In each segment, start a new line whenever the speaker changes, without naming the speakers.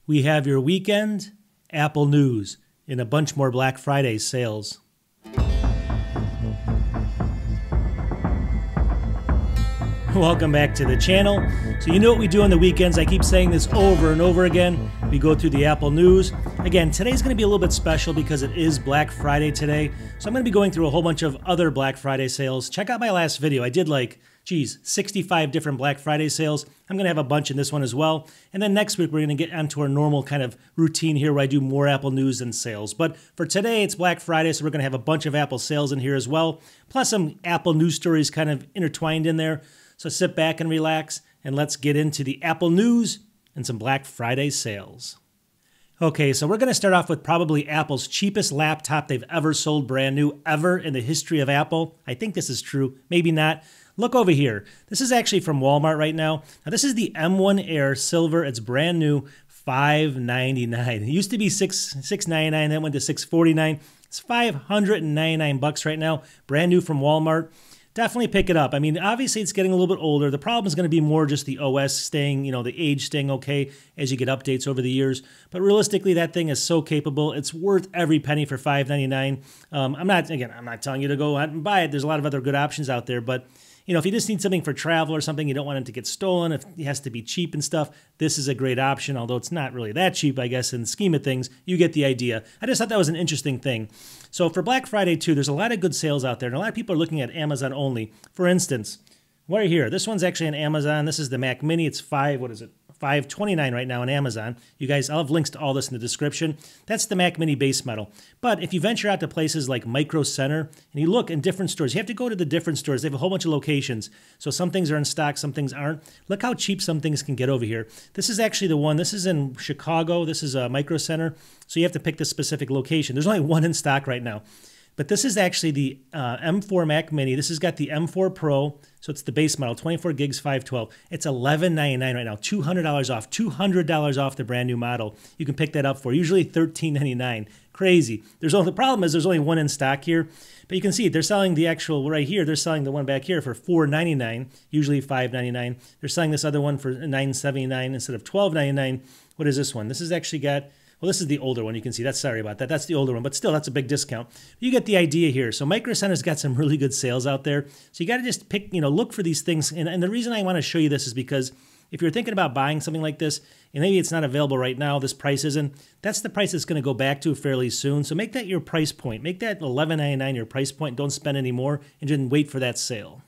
we have your weekend Apple news and a bunch more Black Friday sales. Welcome back to the channel. So you know what we do on the weekends. I keep saying this over and over again. We go through the Apple news. Again, today's going to be a little bit special because it is Black Friday today. So I'm going to be going through a whole bunch of other Black Friday sales. Check out my last video. I did 65 different Black Friday sales. I'm going to have a bunch in this one as well. And then next week, we're going to get onto our normal kind of routine here where I do more Apple news and sales. But for today, it's Black Friday, so we're going to have a bunch of Apple sales in here as well, plus some Apple news stories kind of intertwined in there. So sit back and relax, and let's get into the Apple news and some Black Friday sales. Okay, so we're going to start off with probably Apple's cheapest laptop they've ever sold brand new, ever in the history of Apple. I think this is true, maybe not. Look over here. This is actually from Walmart right now. Now this is the M1 Air Silver. It's brand new, $599. It used to be $699, then went to $649. It's $599 right now, brand new from Walmart. Definitely pick it up. I mean, obviously it's getting a little bit older. The problem is going to be more just the OS staying, the age staying okay as you get updates over the years. But realistically, that thing is so capable. It's worth every penny for $599. I'm not telling you to go out and buy it. There's a lot of other good options out there, but if you just need something for travel or something, you don't want it to get stolen, if it has to be cheap and stuff, this is a great option, although it's not really that cheap, I guess, in the scheme of things. You get the idea. I just thought that was an interesting thing. So for Black Friday, too, there's a lot of good sales out there, and a lot of people are looking at Amazon only. For instance, right here, this one's actually on Amazon. This is the Mac Mini. It's $529 right now on Amazon. You guys, I'll have links to all this in the description. That's the Mac Mini base model. But if you venture out to places like Micro Center and you look in different stores, you have to go to the different stores. They have a whole bunch of locations. So some things are in stock, some things aren't. Look how cheap some things can get over here. This is actually the one. This is in Chicago. This is a Micro Center. So you have to pick the specific location. There's only one in stock right now. But this is actually the M4 Mac Mini. This has got the M4 Pro, so it's the base model, 24 gigs, 512. It's $1199 right now, $200 off, $200 off the brand new model. You can pick that up for usually $1399. Crazy. The problem is there's only one in stock here, but you can see they're selling the actual right here. They're selling the one back here for $499, usually $599. They're selling this other one for $979 instead of $1299. What is this one? This has actually got. Well, this is the older one. You can see that's, sorry about that. That's the older one, but still, that's a big discount. You get the idea here. So Micro Center's got some really good sales out there. So you got to just pick, look for these things. And the reason I want to show you this is because if you're thinking about buying something like this, and maybe it's not available right now, this price isn't, that's the price it's going to go back to fairly soon. So make that your price point. Make that $11.99 your price point. Don't spend any more and just wait for that sale.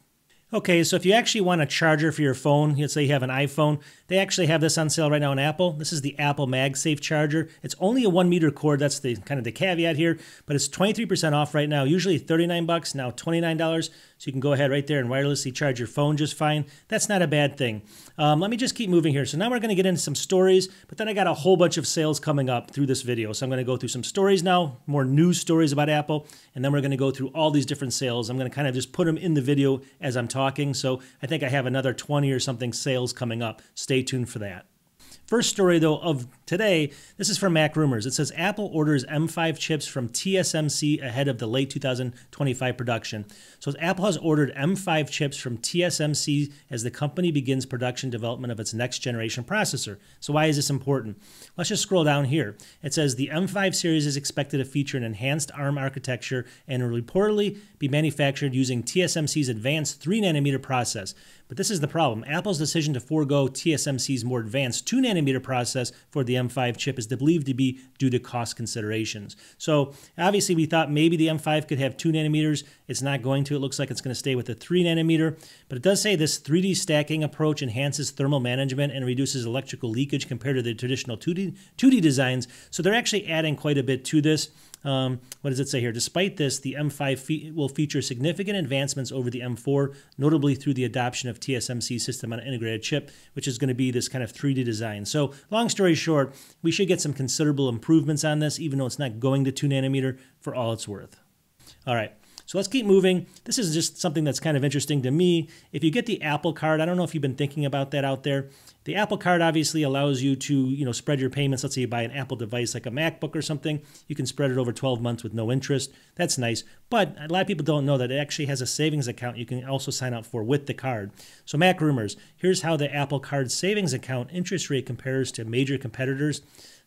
Okay, so if you actually want a charger for your phone, let's say you have an iPhone, they actually have this on sale right now on Apple. This is the Apple MagSafe charger. It's only a 1-meter cord. That's the kind of the caveat here, but it's 23% off right now. Usually $39, now $29. So you can go ahead right there and wirelessly charge your phone just fine. That's not a bad thing. Let me just keep moving here. So now we're going to get into some stories, but then I got a whole bunch of sales coming up through this video. So I'm going to go through some stories now, more news stories about Apple, and then we're going to go through all these different sales. I'm going to kind of just put them in the video as I'm talking. So I think I have another 20 or something sales coming up. Stay tuned for that. First story, though, of today, this is from Mac Rumors. It says Apple orders M5 chips from TSMC ahead of the late 2025 production. So Apple has ordered M5 chips from TSMC as the company begins production development of its next generation processor. So why is this important? Let's just scroll down here. It says the M5 series is expected to feature an enhanced ARM architecture and will reportedly be manufactured using TSMC's advanced 3-nanometer process. But this is the problem. Apple's decision to forego TSMC's more advanced 2-nanometer process for the M5 chip is believed to be due to cost considerations. So obviously we thought maybe the M5 could have 2 nanometers. It's not going to. It looks like it's going to stay with the 3-nanometer. But it does say this 3D stacking approach enhances thermal management and reduces electrical leakage compared to the traditional 2D designs. So they're actually adding quite a bit to this. What does it say here? Despite this, the M5 will feature significant advancements over the M4, notably through the adoption of TSMC system on an integrated chip, which is going to be this kind of 3D design. So long story short, we should get some considerable improvements on this, even though it's not going to 2-nanometer for all it's worth. All right. So let's keep moving. This is just something that's kind of interesting to me. If you get the Apple Card, I don't know if you've been thinking about that out there. The Apple Card obviously allows you to, spread your payments. Let's say you buy an Apple device like a MacBook or something, you can spread it over 12 months with no interest. That's nice. But a lot of people don't know that it actually has a savings account you can also sign up for with the card. So Mac rumors, here's how the Apple Card savings account interest rate compares to major competitors.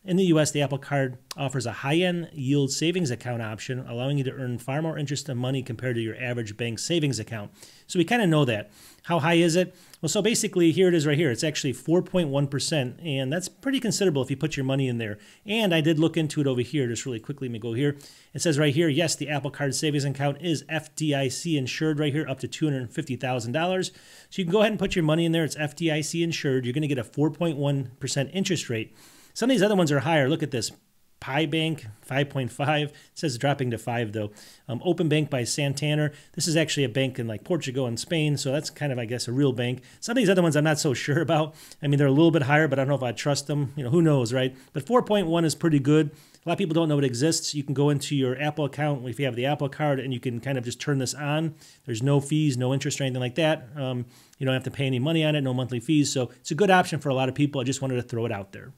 In the US, the Apple Card offers a high-end yield savings account option, allowing you to earn far more interest on money compared to your average bank savings account. So we kind of know that. How high is it? Well, so basically, here it is right here. It's actually 4.1%, and that's pretty considerable if you put your money in there. And I did look into it over here, just really quickly. Let me go here. It says right here, yes, the Apple Card savings account is FDIC insured right here, up to $250,000. So you can go ahead and put your money in there. It's FDIC insured. You're going to get a 4.1% interest rate. Some of these other ones are higher. Look at this. Pi Bank, 5.5. It says dropping to 5, though. Open Bank by Santander. This is actually a bank in like Portugal and Spain, so that's kind of, I guess, a real bank. Some of these other ones I'm not so sure about. I mean, they're a little bit higher, but I don't know if I trust them. Who knows, right? But 4.1 is pretty good. A lot of people don't know it exists. You can go into your Apple account if you have the Apple Card, and you can kind of just turn this on. There's no fees, no interest or anything like that. You don't have to pay any money on it, no monthly fees. So it's a good option for a lot of people. I just wanted to throw it out there.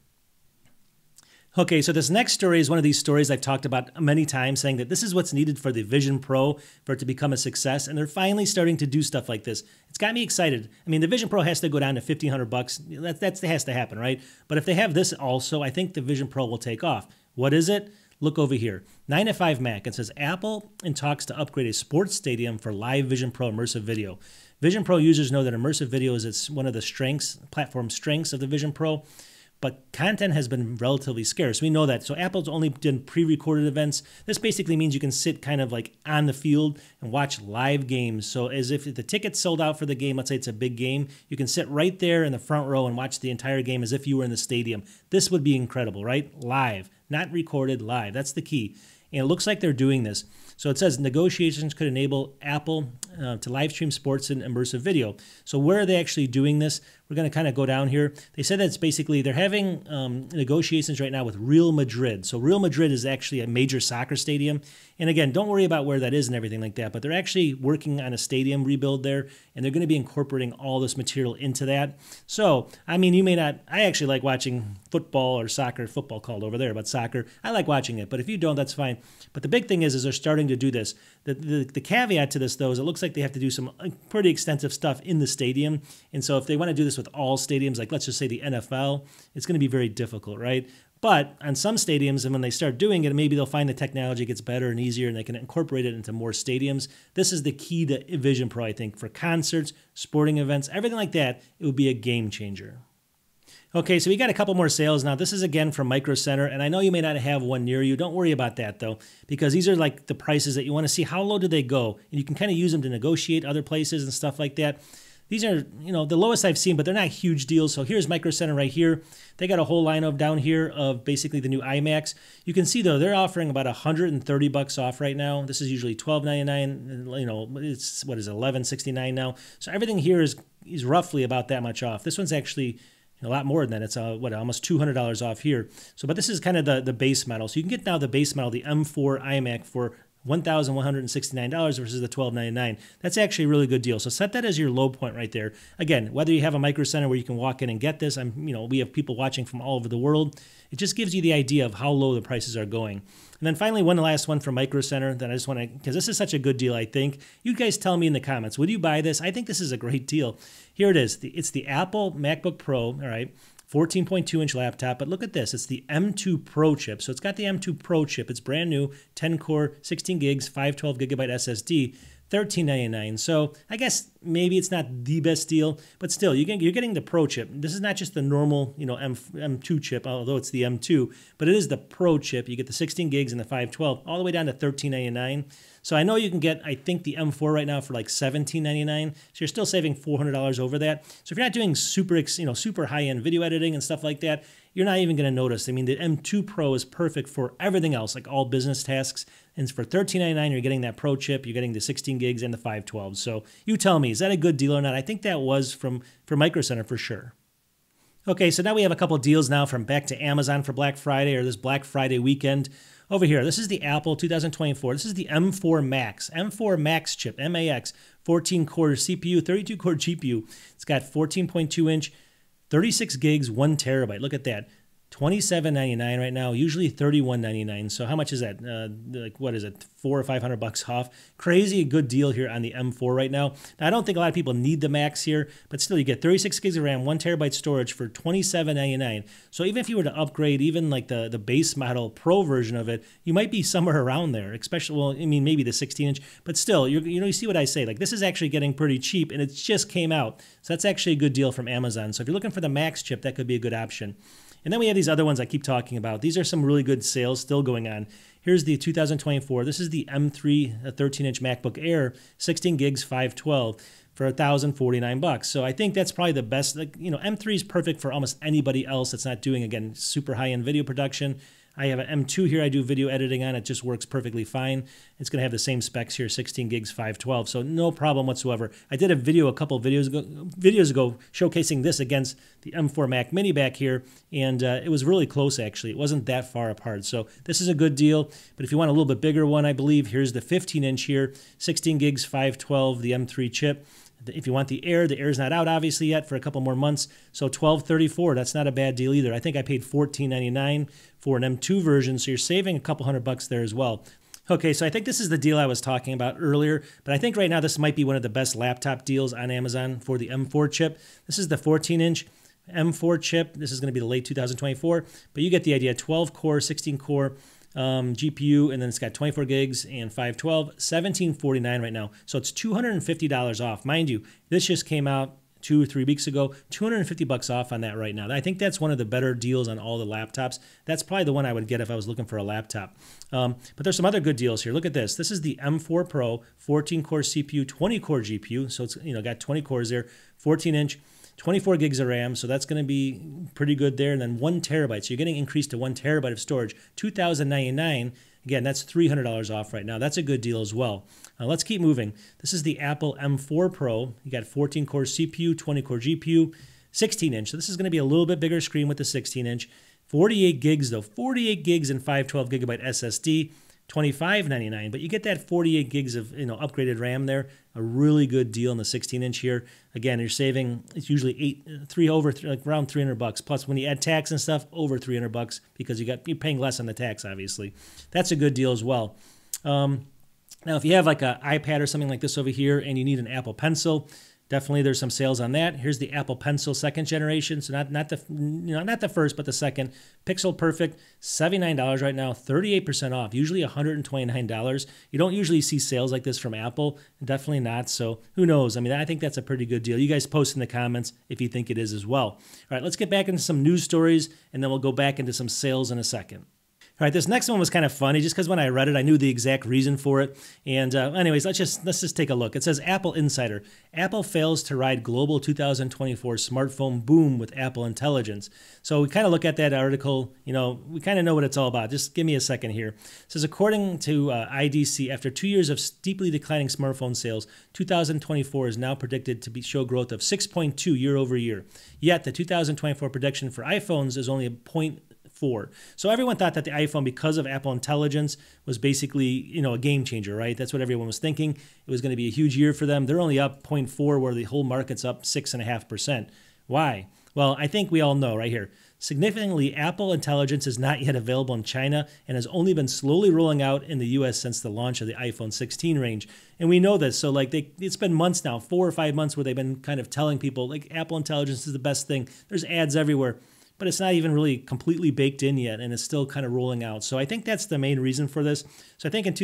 Okay, so this next story is one of these stories I've talked about many times, saying that this is what's needed for the Vision Pro for it to become a success, and they're finally starting to do stuff like this. It's got me excited. I mean, the Vision Pro has to go down to $1,500. That has to happen, right? But if they have this also, I think the Vision Pro will take off. What is it? Look over here. 9 to 5 Mac. It says Apple in talks to upgrade a sports stadium for live Vision Pro immersive video. Vision Pro users know that immersive video is one of the platform strengths of the Vision Pro. But content has been relatively scarce. We know that. So Apple's only done pre-recorded events. This basically means you can sit kind of like on the field and watch live games. So as if the ticket's sold out for the game, let's say it's a big game, you can sit right there in the front row and watch the entire game as if you were in the stadium. This would be incredible, right? Live, not recorded, live. That's the key. And it looks like they're doing this. So it says negotiations could enable Apple to live stream sports and immersive video. So where are they actually doing this? We're going to kind of go down here. They said that it's basically they're having negotiations right now with Real Madrid. So Real Madrid is actually a major soccer stadium. And again, don't worry about where that is and everything like that. But they're actually working on a stadium rebuild there. And they're going to be incorporating all this material into that. So, I mean, you may not, I actually like watching football or soccer, football called over there, but soccer. I like watching it. But if you don't, that's fine. But the big thing is they're starting to do this. The caveat to this, though, is it looks like they have to do some pretty extensive stuff in the stadium. And so if they want to do this with all stadiums, like let's just say the NFL, it's going to be very difficult, right? But on some stadiums, and when they start doing it, maybe they'll find the technology gets better and easier and they can incorporate it into more stadiums. This is the key to Vision Pro, I think, for concerts, sporting events, everything like that. It would be a game changer. Okay, so we got a couple more sales now. This is again from Micro Center, and I know you may not have one near you. Don't worry about that though, because these are like the prices that you want to see. How low do they go? And you can kind of use them to negotiate other places and stuff like that. These are, the lowest I've seen, but they're not huge deals. So here's Micro Center right here. They got a whole line of down here of basically the new iMacs. You can see though, they're offering about $130 off right now. This is usually $12.99. It's what is it, $11.69 now. So everything here is roughly about that much off. This one's actually a lot more than that. It's almost $200 off here. So, but this is kind of the base model. So you can get now the base model, the M4 iMac for $1,169 versus the $1,299. That's actually a really good deal. So set that as your low point right there. Again, whether you have a Micro Center where you can walk in and get this, we have people watching from all over the world. It just gives you the idea of how low the prices are going. And then finally, one last one from Micro Center that I just want to, because this is such a good deal, I think. You guys tell me in the comments, would you buy this? I think this is a great deal. Here it is. It's the Apple MacBook Pro, all right, 14.2-inch laptop. But look at this. It's the M2 Pro chip. So it's got the M2 Pro chip. It's brand new, 10-core, 16 gigs, 512-gigabyte SSD. $13.99. So I guess maybe it's not the best deal, but still, you're getting the Pro chip. This is not just the normal, M2 chip, although it's the M2, but it is the Pro chip. You get the 16 gigs and the 512, all the way down to $13.99. So I know you can get, I think, the M4 right now for like $17.99. So you're still saving $400 over that. So if you're not doing super high-end video editing and stuff like that, you're not even going to notice. I mean, the M2 Pro is perfect for everything else, like all business tasks. And for $13.99, you're getting that Pro chip, you're getting the 16 gigs and the 512. So you tell me, is that a good deal or not? I think that was for Micro Center for sure. Okay, so now we have a couple deals now from back to Amazon for Black Friday or this Black Friday weekend. Over here, this is the Apple 2024. This is the M4 Max. M4 Max chip, MAX, 14-core CPU, 32-core GPU. It's got 14.2-inch 36 gigs, 1 terabyte. Look at that. $27.99 right now, usually $31.99. So how much is that? Like, what is it, $400 or $500 off? Crazy good deal here on the M4 right now. Now, I don't think a lot of people need the Max here, but still, you get 36 gigs of RAM, 1 terabyte storage for $27.99. So even if you were to upgrade, even like the base model Pro version of it, you might be somewhere around there. Especially, well, I mean, maybe the 16-inch, but still, you see what I say. Like, this is actually getting pretty cheap, and it just came out. So that's actually a good deal from Amazon. So if you're looking for the Max chip, that could be a good option. And then we have these other ones I keep talking about. These are some really good sales still going on. Here's the 2024. This is the M3 13-inch MacBook Air, 16 gigs, 512 for $1,049. So I think that's probably the best. Like, M3 is perfect for almost anybody else that's not doing, again, super high-end video production. I have an M2 here I do video editing on. It just works perfectly fine. It's going to have the same specs here, 16 gigs, 512. So no problem whatsoever. I did a video a couple of videos ago showcasing this against the M4 Mac Mini back here, and it was really close, actually. It wasn't that far apart. So this is a good deal. But if you want a little bit bigger one, I believe, here's the 15-inch here, 16 gigs, 512, the M3 chip. If you want the Air's not out obviously yet for a couple more months. So $12.34, that's not a bad deal either. I think I paid $14.99 for an M2 version, so you're saving a couple $100 there as well. Okay, so I think this is the deal I was talking about earlier, but I think right now this might be one of the best laptop deals on Amazon for the M4 chip. This is the 14-inch M4 chip. This is going to be the late 2024, but you get the idea. 12-core, 16-core. GPU, and then it's got 24 gigs and 512, $1749 right now. So it's $250 off. Mind you, this just came out 2 or 3 weeks ago, $250 off on that right now. I think that's one of the better deals on all the laptops. That's probably the one I would get if I was looking for a laptop. But there's some other good deals here. Look at this. This is the M4 Pro, 14-core CPU, 20-core GPU. So it's got 20 cores there, 14-inch. 24 gigs of RAM, so that's going to be pretty good there. And then 1 terabyte. So you're getting increased to 1 terabyte of storage. $2,099. Again, that's $300 off right now. That's a good deal as well. Let's keep moving. This is the Apple M4 Pro. You got 14-core CPU, 20-core GPU, 16-inch. So this is going to be a little bit bigger screen with the 16-inch. 48 gigs, though. 48 gigs and 512 gigabyte SSD. $25.99, but you get that 48 gigs of upgraded RAM there. A really good deal in the 16-inch here. Again, you're saving. It's usually around $300 plus when you add tax and stuff, over $300 because you're paying less on the tax. Obviously, that's a good deal as well. Now, if you have like an iPad or something like this over here, and you need an Apple Pencil. Definitely, there's some sales on that. Here's the Apple Pencil 2nd generation, so not the first, but the second. Pixel Perfect, $79 right now, 38% off. Usually $129. You don't usually see sales like this from Apple, definitely not. So who knows? I mean, I think that's a pretty good deal. You guys post in the comments if you think it is as well. All right, let's get back into some news stories, and then we'll go back into some sales in a second. All right, this next one was kind of funny just because when I read it, I knew the exact reason for it. And anyways, let's just take a look. It says Apple Insider. Apple fails to ride global 2024 smartphone boom with Apple Intelligence. So we kind of look at that article. We kind of know what it's all about. Just give me a second here. It says, according to IDC, after 2 years of steeply declining smartphone sales, 2024 is now predicted to show growth of 6.2 year over year. Yet the 2024 prediction for iPhones is only a 0.4. So everyone thought that the iPhone, because of Apple Intelligence, was basically, a game changer, right? That's what everyone was thinking. It was going to be a huge year for them. They're only up 0.4, where the whole market's up 6.5%. Why? Well, I think we all know right here. Significantly, Apple Intelligence is not yet available in China and has only been slowly rolling out in the U.S. since the launch of the iPhone 16 range. And we know this. So it's been months now, 4 or 5 months, where they've been kind of telling people, Apple Intelligence is the best thing. There's ads everywhere. But it's not even really completely baked in yet, and it's still kind of rolling out. So I think that's the main reason for this. So I think in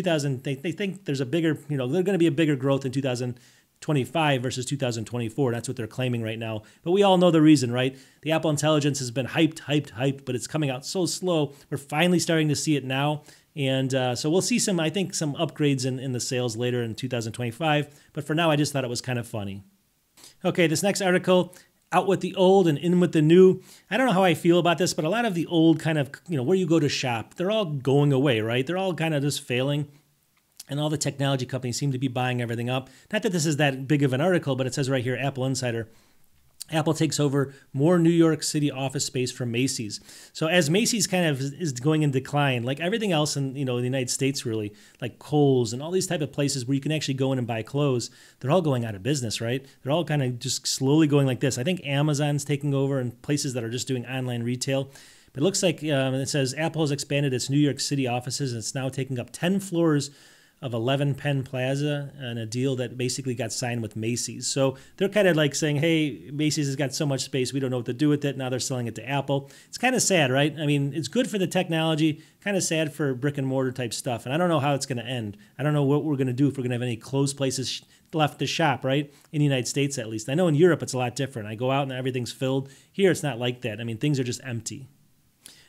they think there's a bigger, there's going to be a bigger growth in 2025 versus 2024. That's what they're claiming right now. But we all know the reason, right? The Apple Intelligence has been hyped, but it's coming out so slow. We're finally starting to see it now. And so we'll see some upgrades in the sales later in 2025. But for now, I just thought it was kind of funny. Okay, this next article, out with the old and in with the new. I don't know how I feel about this, but a lot of the old kind of, where you go to shop, they're all going away, right? They're all kind of just failing. And all the technology companies seem to be buying everything up. Not that this is that big of an article, but it says right here, Apple Insider. Apple takes over more New York City office space from Macy's. So as Macy's kind of is going in decline, like everything else in the United States really, like Kohl's and all these type of places where you can actually go in and buy clothes, they're all going out of business, right? They're all kind of just slowly going like this. I think Amazon's taking over and places that are just doing online retail. But it looks like it says Apple has expanded its New York City offices and it's now taking up 10 floors of 11 Penn Plaza and a deal that basically got signed with Macy's. So they're kind of like saying, hey, Macy's has got so much space, we don't know what to do with it. Now they're selling it to Apple. It's kind of sad, right? I mean, it's good for the technology, kind of sad for brick and mortar type stuff. And I don't know how it's going to end. I don't know what we're going to do if we're going to have any closed places left to shop, right? In the United States, at least. I know in Europe, it's a lot different. I go out and everything's filled. Here, it's not like that. I mean, things are just empty.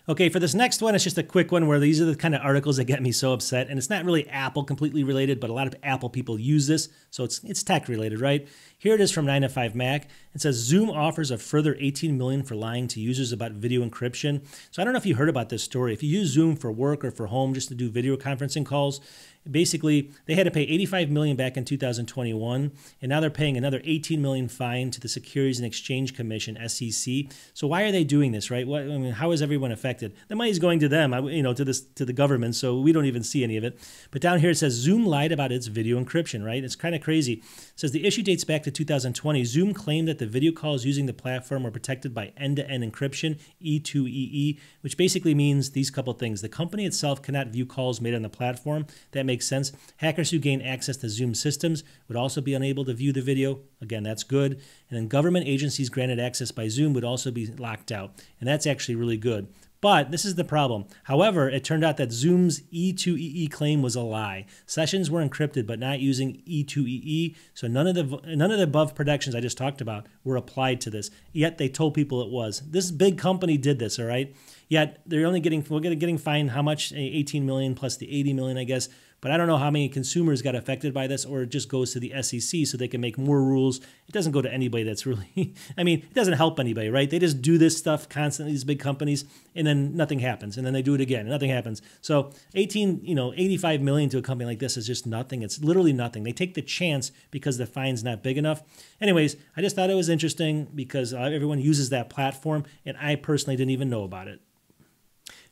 Okay, for this next one, it's just a quick one where these are the kind of articles that get me so upset. And it's not really Apple completely related, but a lot of Apple people use this. So it's tech related, right? Here it is from 9 to 5 Mac. It says Zoom offers a further $18 million for lying to users about video encryption. So I don't know if you heard about this story. If you use Zoom for work or for home just to do video conferencing calls, basically they had to pay $85 million back in 2021, and now they're paying another $18 million fine to the Securities and Exchange Commission, SEC. So why are they doing this, right? I mean, how is everyone affected? The money's going to them, to the government, so we don't even see any of it. But down here it says Zoom lied about its video encryption, right? It's kind of crazy. It says the issue dates back to 2020. Zoom claimed that the video calls using the platform were protected by end-to-end encryption, E2EE, which basically means these couple things. The company itself cannot view calls made on the platform. That makes sense. Hackers who gain access to Zoom systems would also be unable to view the video. Again, that's good. And then government agencies granted access by Zoom would also be locked out. And that's actually really good. But this is the problem. However, it turned out that Zoom's E2EE claim was a lie. Sessions were encrypted, but not using E2EE. So none of the above protections I just talked about were applied to this. Yet they told people it was. This big company did this, all right? Yet they're only getting fined how much? 18 million plus the 80 million, I guess. But I don't know how many consumers got affected by this, or it just goes to the SEC so they can make more rules. It doesn't go to anybody that's really, I mean, it doesn't help anybody, right? They just do this stuff constantly, these big companies, and then nothing happens. And then they do it again, and nothing happens. So 85 million to a company like this is just nothing. It's literally nothing. They take the chance because the fine's not big enough. Anyways, I just thought it was interesting because everyone uses that platform, and I personally didn't even know about it.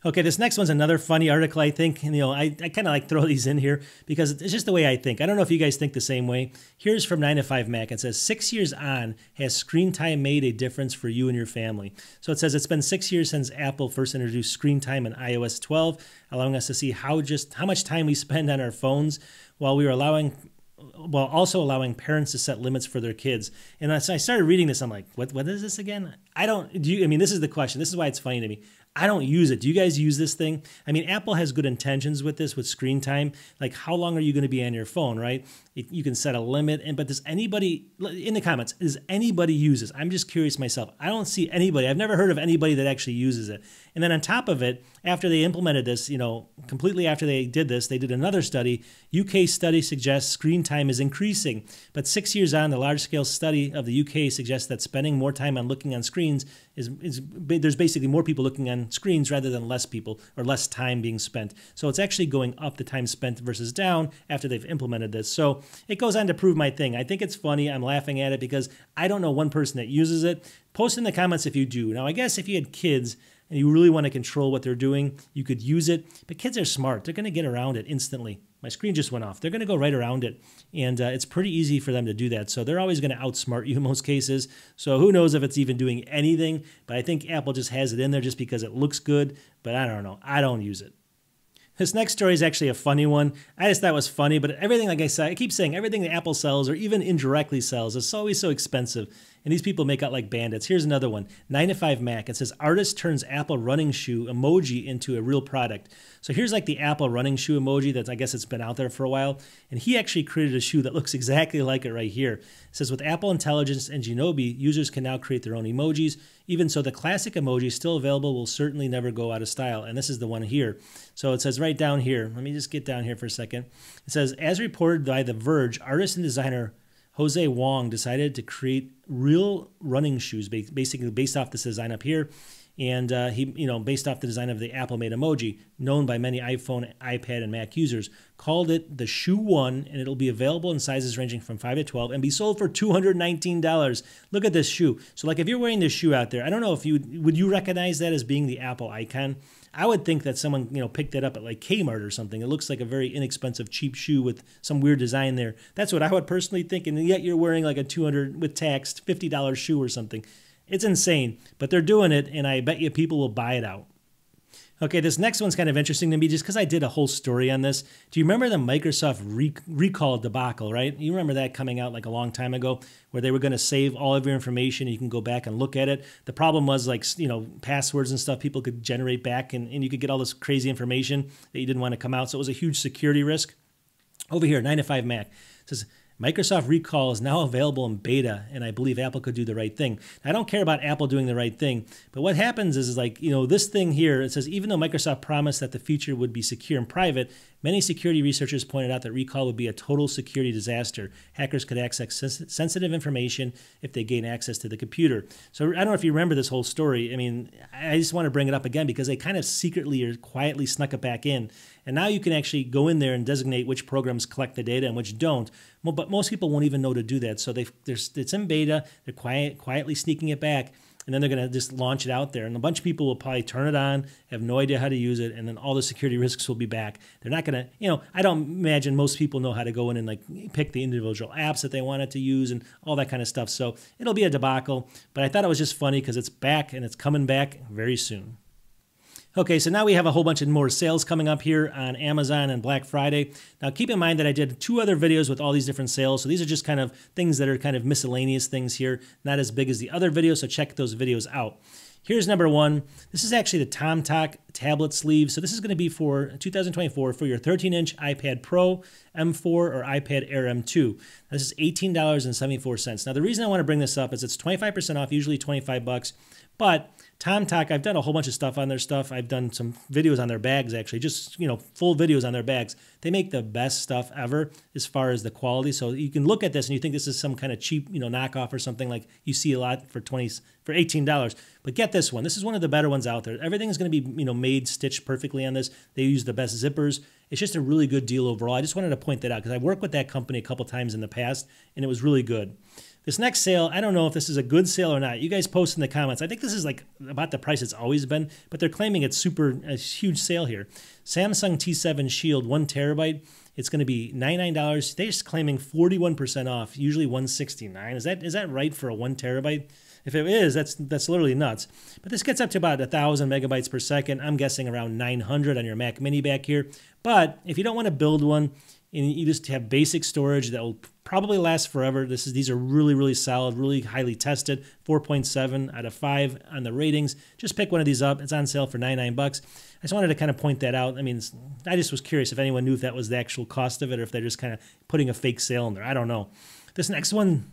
Okay, this next one's another funny article, I think. I kind of like throw these in here because it's just the way I think. I don't know if you guys think the same way. Here's from 9 to 5 Mac. It says, 6 years on, has screen time made a difference for you and your family? So it says it's been 6 years since Apple first introduced screen time in iOS 12, allowing us to see how much time we spend on our phones while also allowing parents to set limits for their kids. And as I started reading this, I'm like, what is this again? This is the question. This is why it's funny to me. I don't use it. Do you guys use this thing? I mean, Apple has good intentions with this, with screen time. Like, how long are you going to be on your phone, right? You can set a limit. But does anybody, in the comments, does anybody use this? I'm just curious myself. I don't see anybody. I've never heard of anybody that actually uses it. And then on top of it, after they implemented this, completely after they did this, they did another study. UK study suggests screen time is increasing. But 6 years on, the large-scale study of the UK suggests that spending more time on looking on screens there's basically more people looking on screens rather than less people or less time being spent. So it's actually going up, the time spent versus down after they've implemented this. So it goes on to prove my thing. I think it's funny. I'm laughing at it because I don't know one person that uses it. Post in the comments if you do. Now, I guess if you had kids and you really want to control what they're doing, you could use it. But kids are smart. They're going to get around it instantly. My screen just went off. They're going to go right around it. And it's pretty easy for them to do that. So they're always going to outsmart you in most cases. So who knows if it's even doing anything. But I think Apple just has it in there just because it looks good. But I don't know. I don't use it. This next story is actually a funny one. I just thought it was funny, but everything, like I said, I keep saying everything that Apple sells or even indirectly sells is always so expensive. And these people make out like bandits. Here's another one, 9 to 5 Mac. It says, artist turns Apple running shoe emoji into a real product. So here's like the Apple running shoe emoji that I guess it's been out there for a while. And he actually created a shoe that looks exactly like it right here. It says, with Apple Intelligence and Genobi, users can now create their own emojis. Even so, the classic emoji still available will certainly never go out of style. And this is the one here. So it says right down here, let me just get down here for a second. It says, as reported by The Verge, artist and designer Jose Wong decided to create real running shoes, basically based off this design up here. And he, based off the design of the Apple-made emoji, known by many iPhone, iPad, and Mac users, called it the Shoe 1, and it'll be available in sizes ranging from 5 to 12 and be sold for $219. Look at this shoe. So like if you're wearing this shoe out there, I don't know if would you recognize that as being the Apple icon? I would think that someone, picked it up at like Kmart or something. It looks like a very inexpensive, cheap shoe with some weird design there. That's what I would personally think, and yet you're wearing like a $200 with tax, $50 shoe or something. It's insane, but they're doing it, and I bet you people will buy it out. Okay, this next one's kind of interesting to me just because I did a whole story on this. Do you remember the Microsoft recall debacle, right? You remember that coming out like a long time ago where they were going to save all of your information and you can go back and look at it. The problem was like, passwords and stuff people could generate back and you could get all this crazy information that you didn't want to come out. So it was a huge security risk. Over here, 9 to 5 Mac. It says, Microsoft Recall is now available in beta, and I believe Apple could do the right thing. I don't care about Apple doing the right thing, but what happens is like, this thing here, it says, even though Microsoft promised that the feature would be secure and private, many security researchers pointed out that Recall would be a total security disaster. Hackers could access sensitive information if they gain access to the computer. So I don't know if you remember this whole story. I mean, I just want to bring it up again because they kind of secretly or quietly snuck it back in. And now you can actually go in there and designate which programs collect the data and which don't. Well, but most people won't even know to do that. So it's in beta. They're quietly sneaking it back. And then they're going to just launch it out there. And a bunch of people will probably turn it on, have no idea how to use it, and then all the security risks will be back. They're not going to, I don't imagine most people know how to go in and like pick the individual apps that they want it to use and all that kind of stuff. So it'll be a debacle. But I thought it was just funny because it's back and it's coming back very soon. Okay, so now we have a whole bunch of more sales coming up here on Amazon and Black Friday. Now keep in mind that I did 2 other videos with all these different sales. So these are just kind of things that are kind of miscellaneous things here, not as big as the other videos, so check those videos out. Here's number 1. This is actually the TomTalk tablet sleeve. So this is going to be for 2024 for your 13-inch iPad Pro, M4, or iPad Air M2. This is $18.74. Now the reason I want to bring this up is it's 25% off, usually $25. But TomTalk, I've done a whole bunch of stuff on their stuff. I've done some videos on their bags, actually, just, full videos on their bags. They make the best stuff ever as far as the quality. So you can look at this and you think this is some kind of cheap, knockoff or something like you see a lot for $18. But get this one. This is one of the better ones out there. Everything is going to be, made, stitched perfectly on this. They use the best zippers. It's just a really good deal overall. I just wanted to point that out because I worked with that company a couple times in the past, and it was really good. This next sale, I don't know if this is a good sale or not. You guys post in the comments. I think this is like about the price it's always been, but they're claiming it's a huge sale here. Samsung T7 Shield 1 terabyte. It's going to be $99. They're just claiming 41% off, usually $169. Is that right for a 1 terabyte? If it is, that's literally nuts. But this gets up to about 1,000 megabytes per second. I'm guessing around 900 on your Mac Mini back here. But if you don't want to build one, and you just have basic storage that will probably last forever. These are really, really solid, really highly tested. 4.7 out of 5 on the ratings. Just pick one of these up. It's on sale for $99. I just wanted to kind of point that out. I mean, I just was curious if anyone knew if that was the actual cost of it or if they're just kind of putting a fake sale in there. I don't know. This next one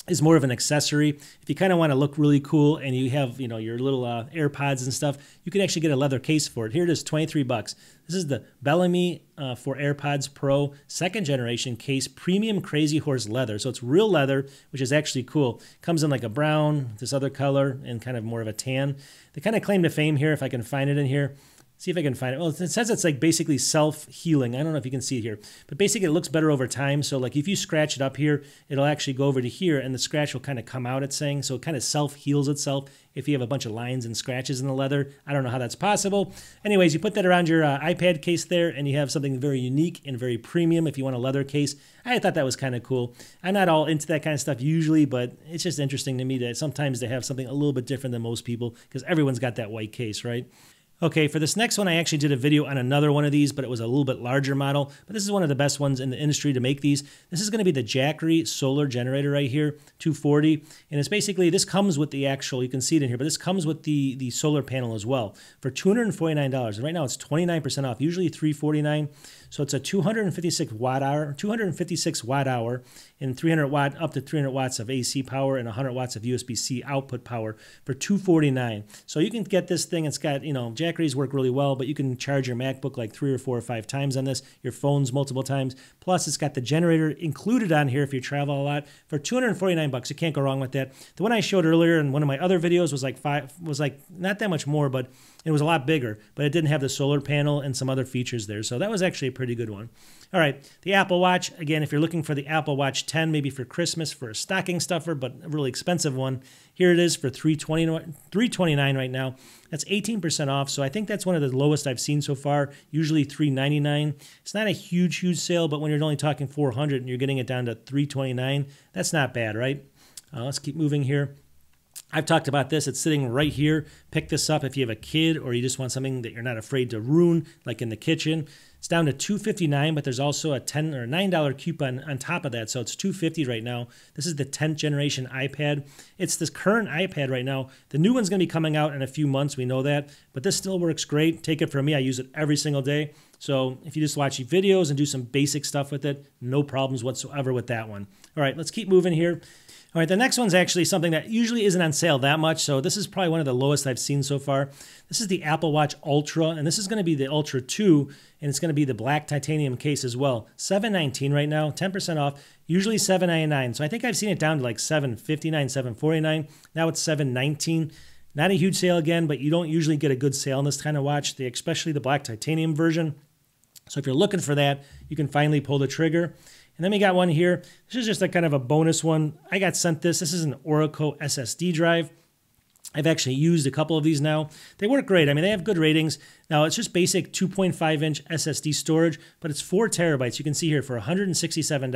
is more of an accessory. If you kind of want to look really cool and you have, your little AirPods and stuff, you can actually get a leather case for it. Here it is, $23. This is the Bellamy for AirPods Pro 2nd generation case, premium Crazy Horse leather. So it's real leather, which is actually cool. Comes in like a brown, this other color, and kind of more of a tan. They kind of claim to fame here, if I can find it in here. See if I can find it. Well, it says it's like basically self-healing. I don't know if you can see it here. But basically it looks better over time. So like if you scratch it up here, it'll actually go over to here and the scratch will kind of come out, it's saying. So it kind of self-heals itself if you have a bunch of lines and scratches in the leather. I don't know how that's possible. Anyways, you put that around your iPad case there and you have something very unique and very premium if you want a leather case. I thought that was kind of cool. I'm not all into that kind of stuff usually, but it's just interesting to me that sometimes they have something a little bit different than most people because everyone's got that white case, right? Okay, for this next one, I actually did a video on another one of these, but it was a little bit larger model. But this is one of the best ones in the industry to make these. This is going to be the Jackery solar generator right here, 240. And it's basically, this comes with the actual, you can see it in here, but this comes with the solar panel as well for $249. And right now it's 29% off, usually $349. So it's a 256 watt hour and 300 watt up to 300 watts of AC power and 100 watts of USB-C output power for $249. So you can get this thing. It's got, batteries work really well, but you can charge your MacBook like 3 or 4 or 5 times on this, your phones multiple times. Plus, it's got the generator included on here if you travel a lot for $249. You can't go wrong with that. The one I showed earlier in one of my other videos was like not that much more, but it was a lot bigger, but it didn't have the solar panel and some other features there. So that was actually a pretty good one. All right, the Apple Watch. Again, if you're looking for the Apple Watch 10, maybe for Christmas, for a stocking stuffer, but a really expensive one, here it is for $329 right now. That's 18% off, so I think that's one of the lowest I've seen so far, usually $399. It's not a huge sale, but when you're only talking $400 and you're getting it down to $329, that's not bad, right? Let's keep moving here. I've talked about this. It's sitting right here. Pick this up if you have a kid or you just want something that you're not afraid to ruin, like in the kitchen. It's down to $259, but there's also a $10 or $9 coupon on top of that, so it's $250 right now. This is the 10th generation iPad. It's this current iPad right now. The new one's going to be coming out in a few months. We know that, but this still works great. Take it from me. I use it every single day. So if you just watch videos and do some basic stuff with it, no problems whatsoever with that one. All right, let's keep moving here. All right, the next one's actually something that usually isn't on sale that much, so this is probably one of the lowest I've seen so far. This is the Apple Watch Ultra, and this is going to be the Ultra 2, and it's going to be the black titanium case as well. $719 right now, 10% off, usually $799. So I think I've seen it down to like $759, $749. Now it's $719. Not a huge sale again, but you don't usually get a good sale on this kind of watch, especially the black titanium version. So if you're looking for that, you can finally pull the trigger. And then we got one here. This is just a kind of a bonus one. I got sent this. This is an Oracle SSD drive. I've actually used a couple of these now. They work great. I mean, they have good ratings. Now, it's just basic 2.5-inch SSD storage, but it's 4 terabytes. You can see here for $167,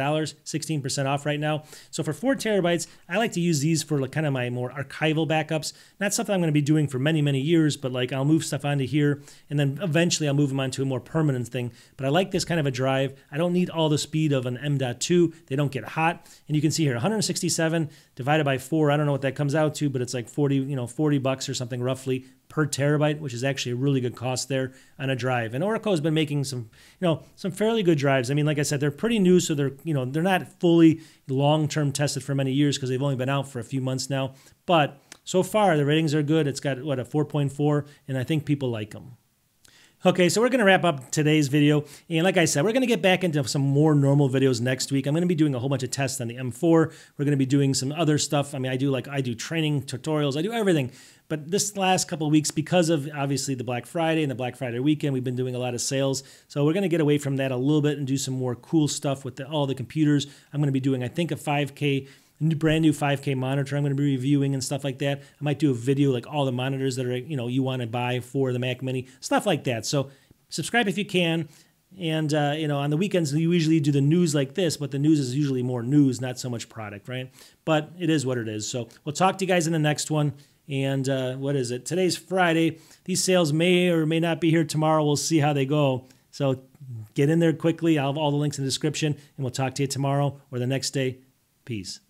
16% off right now. So for 4 terabytes, I like to use these for like kind of my more archival backups. Not something I'm going to be doing for many years, but like I'll move stuff onto here, and then eventually I'll move them onto a more permanent thing. But I like this kind of a drive. I don't need all the speed of an M.2. They don't get hot. And you can see here, 167 divided by 4. I don't know what that comes out to, but it's like 40 bucks or something roughly per terabyte, which is actually a really good cost there on a drive. And Oracle has been making some fairly good drives. I mean, like I said, they're pretty new, so they're not fully long-term tested for many years because they've only been out for a few months now. But so far, the ratings are good. It's got, a 4.4, and I think people like them. Okay, so we're going to wrap up today's video. And like I said, we're going to get back into some more normal videos next week. I'm going to be doing a whole bunch of tests on the M4. We're going to be doing some other stuff. I mean, I do training tutorials. I do everything. But this last couple of weeks, because of obviously the Black Friday and the Black Friday weekend, we've been doing a lot of sales. So we're going to get away from that a little bit and do some more cool stuff with all the computers. I'm going to be doing, I think, a brand new 5K monitor I'm going to be reviewing and stuff like that. I might do a video like all the monitors that are, you want to buy for the Mac Mini, stuff like that. So subscribe if you can. And, on the weekends, we usually do the news like this, but the news is usually more news, not so much product, right? But it is what it is. So we'll talk to you guys in the next one. And what is it? Today's Friday. These sales may or may not be here tomorrow. We'll see how they go. So get in there quickly. I'll have all the links in the description, and we'll talk to you tomorrow or the next day. Peace.